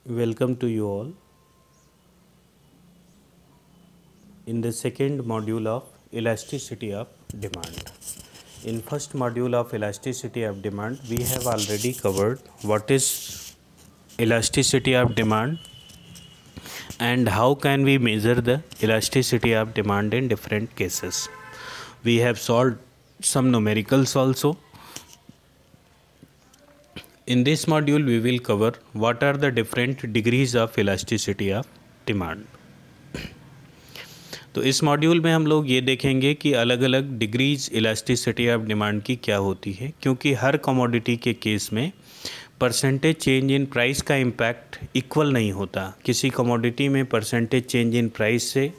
Welcome to you all in the second module of elasticity of demand. In first module of elasticity of demand, we have already covered what is elasticity of demand and how can we measure the elasticity of demand in different cases. We have solved some numericals also. In this module, we will cover what are the different degrees of elasticity of demand. तो इस module में हम लोग ये देखेंगे कि अलग अलग डिग्रीज इलास्टिसिटी ऑफ डिमांड की क्या होती है, क्योंकि हर कमोडिटी के केस में परसेंटेज चेंज इन प्राइस का इम्पैक्ट इक्वल नहीं होता. किसी कमोडिटी में परसेंटेज चेंज इन प्राइस से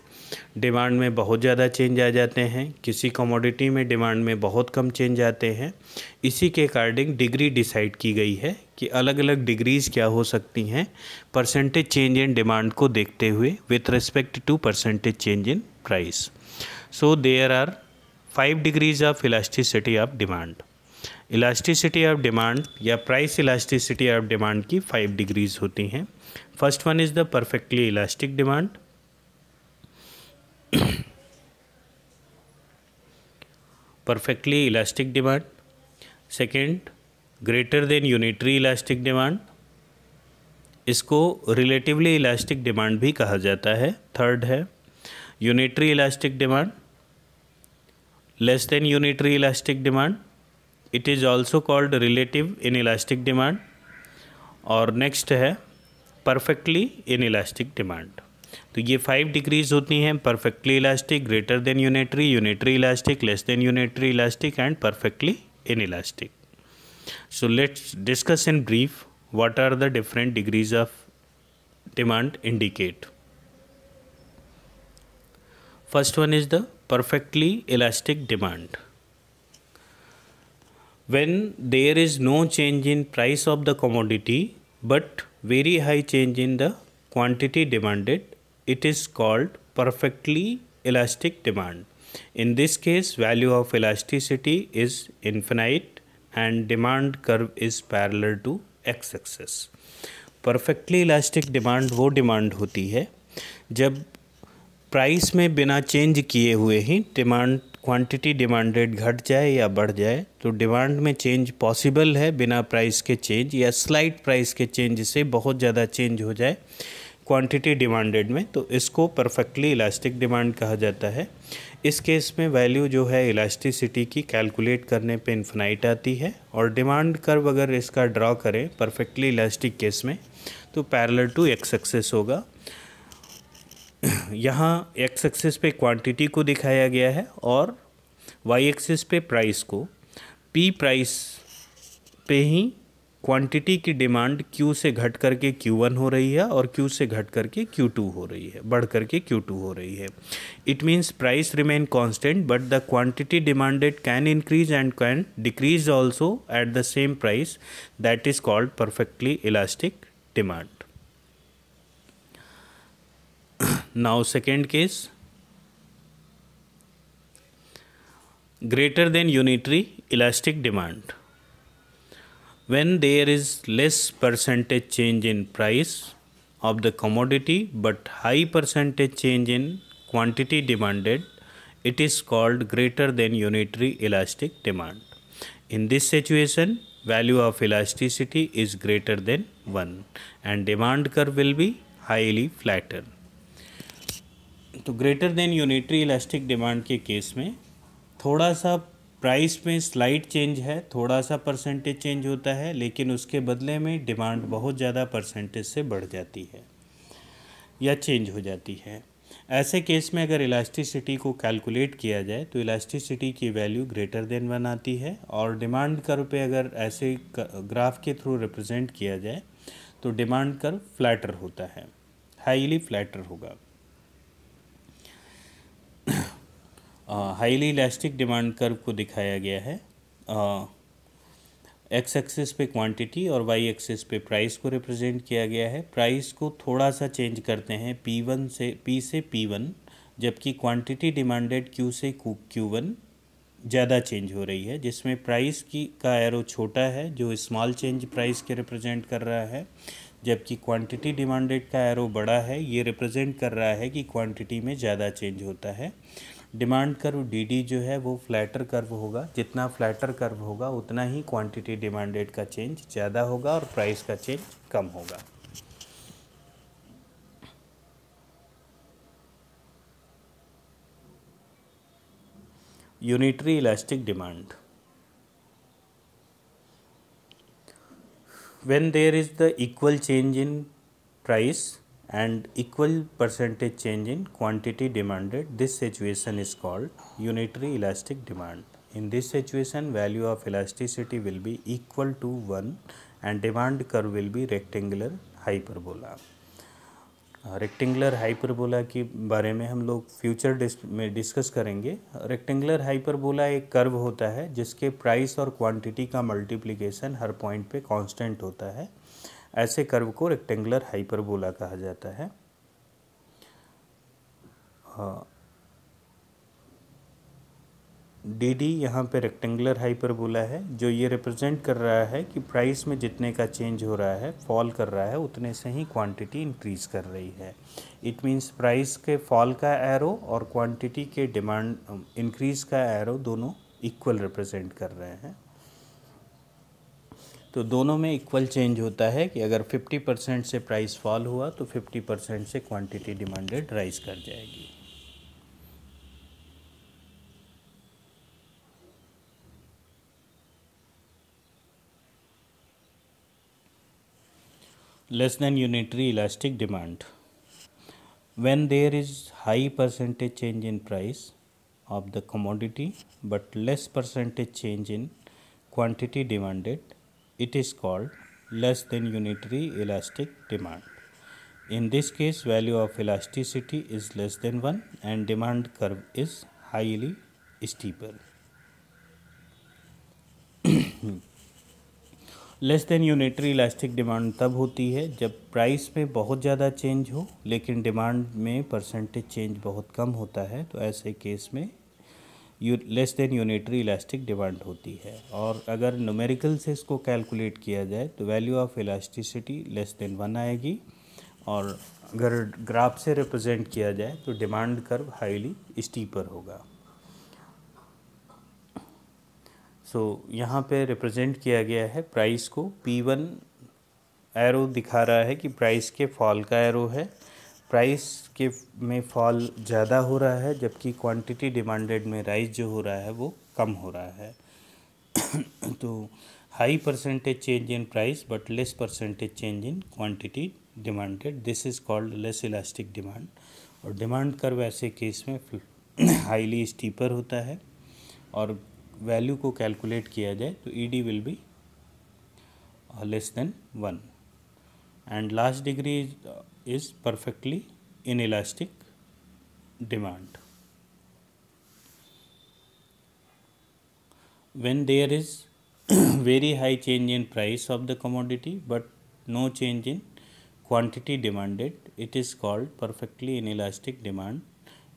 डिमांड में बहुत ज़्यादा चेंज आ जाते हैं, किसी कमोडिटी में डिमांड में बहुत कम चेंज आते हैं. इसी के अकॉर्डिंग डिग्री डिसाइड की गई है कि अलग अलग डिग्रीज़ क्या हो सकती हैं परसेंटेज चेंज इन डिमांड को देखते हुए with respect to percentage change in price. So there are 5 degrees of elasticity of demand. Elasticity of demand या प्राइस इलास्टिसिटी ऑफ डिमांड की 5 डिग्रीज होती हैं. First one is the perfectly elastic demand. perfectly elastic demand. Second, greater than unitary elastic demand. इसको relatively elastic demand भी कहा जाता है. Third है unitary elastic demand. Less than unitary elastic demand, it is also called relative in elastic demand. और next है perfectly in elastic demand. तो ये 5 डिग्रीज होती हैं: perfectly elastic, greater than unitary, unitary elastic, less than unitary elastic and perfectly in elastic. So let's discuss in brief what are the different degrees of demand indicate. First one is the perfectly elastic demand. When there is no change in price of the commodity but very high change in the quantity demanded, it is called perfectly elastic demand. In this case, value of elasticity is infinite and demand curve is parallel to x axis. Perfectly elastic demand वो demand होती है जब price में बिना change किए हुए ही demand quantity demanded घट जाए या बढ़ जाए. तो डिमांड में चेंज पॉसिबल है बिना प्राइस के चेंज, या स्लाइट प्राइस के चेंज से बहुत ज़्यादा चेंज हो जाए क्वांटिटी डिमांडेड में, तो इसको परफेक्टली इलास्टिक डिमांड कहा जाता है. इस केस में वैल्यू जो है इलास्टिसिटी की कैलकुलेट करने पे इन्फिनाइट आती है, और डिमांड कर्व अगर इसका ड्रॉ करें परफेक्टली इलास्टिक केस में तो पैरेलल टू एक्स एक्सिस होगा. यहाँ एक्स एक्सिस पे क्वांटिटी को दिखाया गया है और वाई एक्सिस पे प्राइस को. पी प्राइस पे ही क्वांटिटी की डिमांड Q से घट करके Q1 हो रही है और Q से घट करके Q2 हो रही है, बढ़ करके Q2 हो रही है. It means price remain constant but the quantity demanded can increase and can decrease also at the same price. That is called perfectly elastic demand. Now second case, greater than unitary elastic demand. When there is less percentage change in price of the commodity but high percentage change in quantity demanded, it is called greater than unitary elastic demand. In this situation, value of elasticity is greater than 1 and demand curve will be highly flatter. तो greater than unitary elastic demand के case में थोड़ा सा price में slight change है, थोड़ा सा percentage change होता है, लेकिन उसके बदले में डिमांड बहुत ज़्यादा परसेंटेज से बढ़ जाती है या चेंज हो जाती है. ऐसे केस में अगर इलास्टिसिटी को कैलकुलेट किया जाए तो इलास्टिसिटी की वैल्यू ग्रेटर देन 1 आती है, और डिमांड कर्व पे अगर ऐसे ग्राफ के थ्रू रिप्रेजेंट किया जाए तो डिमांड कर्व फ्लैटर होता है, हाईली फ्लैटर होगा. हाईली इलास्टिक डिमांड कर्व को दिखाया गया है एक्स एक्सिस पे क्वांटिटी और वाई एक्सिस पे प्राइस को रिप्रेजेंट किया गया है. प्राइस को थोड़ा सा चेंज करते हैं P से P1, जबकि क्वांटिटी डिमांडेड Q से Q1 ज़्यादा चेंज हो रही है, जिसमें प्राइस की का एरो छोटा है जो स्मॉल चेंज प्राइस के रिप्रेजेंट कर रहा है, जबकि क्वांटिटी डिमांडेड का एरो बड़ा है, ये रिप्रेजेंट कर रहा है कि क्वांटिटी में ज़्यादा चेंज होता है। डिमांड कर्व डी डी जो है वो फ्लैटर कर्व होगा, जितना फ्लैटर कर्व होगा उतना ही क्वांटिटी डिमांडेड का चेंज ज़्यादा होगा और प्राइस का चेंज कम होगा। Unitary elastic demand, when there is the equal change in price and equal percentage change in quantity demanded, this situation is called unitary elastic demand. In this situation, value of elasticity will be equal to 1 and demand curve will be rectangular hyperbola. Rectangular hyperbola के बारे में हम लोग future में discuss करेंगे। Rectangular hyperbola एक curve होता है जिसके प्राइस और क्वांटिटी का मल्टीप्लिकेशन हर पॉइंट पे कांस्टेंट होता है। ऐसे कर्व को रेक्टेंगुलर हाइपरबोला कहा जाता है। डी डी यहाँ पे रेक्टेंगुलर हाइपरबोला है, जो ये रिप्रेजेंट कर रहा है कि प्राइस में जितने का चेंज हो रहा है, फॉल कर रहा है, उतने से ही क्वांटिटी इंक्रीज कर रही है। इट मीन्स प्राइस के फॉल का एरो और क्वांटिटी के डिमांड इंक्रीज का एरो दोनों इक्वल रिप्रेजेंट कर रहे हैं। तो दोनों में इक्वल चेंज होता है कि अगर 50% से प्राइस फॉल हुआ तो 50% से क्वांटिटी डिमांडेड राइज कर जाएगी। Less than unitary elastic demand, when there is high percentage change in price of the commodity but less percentage change in quantity demanded, it is called less than unitary elastic demand. In this case, value of elasticity is less than 1 and demand curve is highly steeper. Less than unitary elastic demand तब होती है जब price में बहुत ज़्यादा change हो लेकिन demand में परसेंटेज चेंज बहुत कम होता है, तो ऐसे केस में less than unitary elastic demand होती है। और अगर न्यूमेरिकल से इसको कैलकुलेट किया जाए तो value of elasticity less than 1 आएगी, और अगर ग्राफ से रिप्रेजेंट किया जाए तो डिमांड कर्व हाईली स्टीपर होगा। यहाँ पे रिप्रेजेंट किया गया है प्राइस को, P1 एरो दिखा रहा है कि प्राइस के फॉल का एरो है, प्राइस के में फॉल ज़्यादा हो रहा है जबकि क्वांटिटी डिमांडेड में राइज जो हो रहा है वो कम हो रहा है। तो high percentage change in price but less percentage change in quantity demanded, this is called less elastic demand. और डिमांड कर्व ऐसे केस में हाईली स्टीपर होता है, और वैल्यू को कैलकुलेट किया जाए तो E D will be less than 1 and last degree is perfectly in elastic demand. when there is very high change in price of the commodity but no change in quantity demanded, it is called perfectly inelastic demand.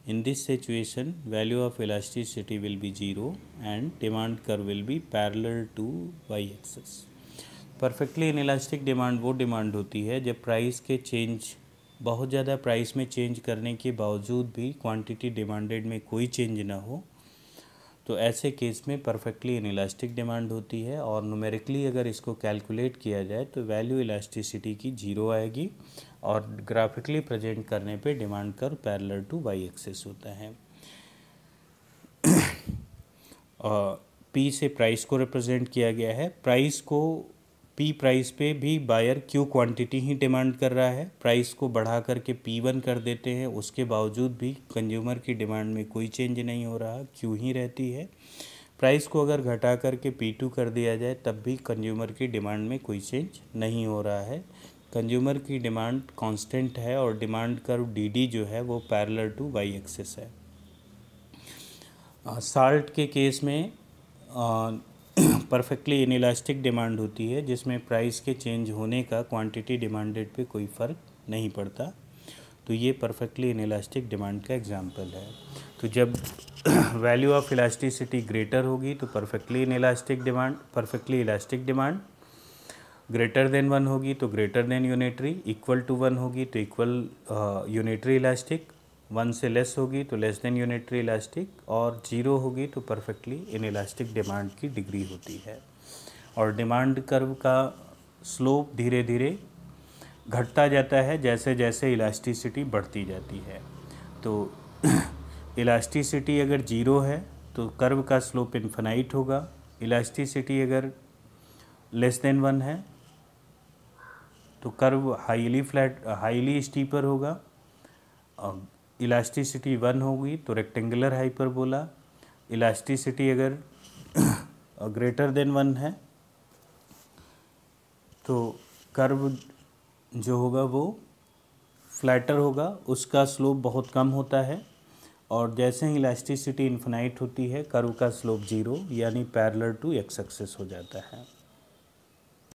In this situation, value of elasticity will be 0 and demand curve will be parallel to y-axis. Perfectly inelastic demand वो demand होती है जब price के change बहुत ज़्यादा price में change करने के बावजूद भी क्वांटिटी डिमांडेड में कोई चेंज ना हो, तो ऐसे केस में परफेक्टली इनइलास्टिक डिमांड होती है। और न्यूमेरिकली अगर इसको कैलकुलेट किया जाए तो वैल्यू इलास्टिसिटी की 0 आएगी, और ग्राफिकली प्रेजेंट करने पे demand curve parallel to Y axis होता है। पी से प्राइस को रिप्रेजेंट किया गया है, प्राइस को पी प्राइस पे भी बायर क्यू क्वांटिटी ही डिमांड कर रहा है, प्राइस को बढ़ा करके P1 कर देते हैं, उसके बावजूद भी कंज्यूमर की डिमांड में कोई चेंज नहीं हो रहा, क्यू ही रहती है। प्राइस को अगर घटा करके P2 कर दिया जाए तब भी कंज्यूमर की डिमांड में कोई चेंज नहीं हो रहा है, कंज्यूमर की डिमांड कांस्टेंट है, और डिमांड कर्व डी जो है वो पैरेलल टू वाई एक्सिस है। साल्ट के केस में परफेक्टली इनइलास्टिक डिमांड होती है जिसमें प्राइस के चेंज होने का क्वांटिटी डिमांडेड पे कोई फ़र्क नहीं पड़ता, तो ये परफेक्टली इनइलास्टिक डिमांड का एग्जांपल है। तो जब वैल्यू ऑफ इलास्टिसिटी ग्रेटर होगी तो perfectly elastic demand, greater than 1 होगी तो greater than unitary, equal to 1 होगी तो इक्वल यूनिटरी इलास्टिक, 1 से लेस होगी तो लेस देन यूनिटरी इलास्टिक, और 0 होगी तो परफेक्टली इनइलास्टिक डिमांड की डिग्री होती है। और डिमांड कर्व का स्लोप धीरे धीरे घटता जाता है जैसे जैसे इलास्टिसिटी बढ़ती जाती है। तो इलास्टिसिटी अगर 0 है तो कर्व का स्लोप इन्फिनाइट होगा, इलास्टिसिटी अगर लेस देन 1 है तो कर्व हाईली स्टीपर होगा, इलास्टिसिटी 1 होगी तो रेक्टेंगुलर हाइपरबोला, इलास्टिसिटी अगर ग्रेटर देन 1 है तो कर्व जो होगा वो फ्लैटर होगा, उसका स्लोप बहुत कम होता है। और जैसे ही इलास्टिसिटी इन्फिनाइट होती है कर्व का स्लोप 0 यानी पैरेलल टू एक्स एक्सिस हो जाता है।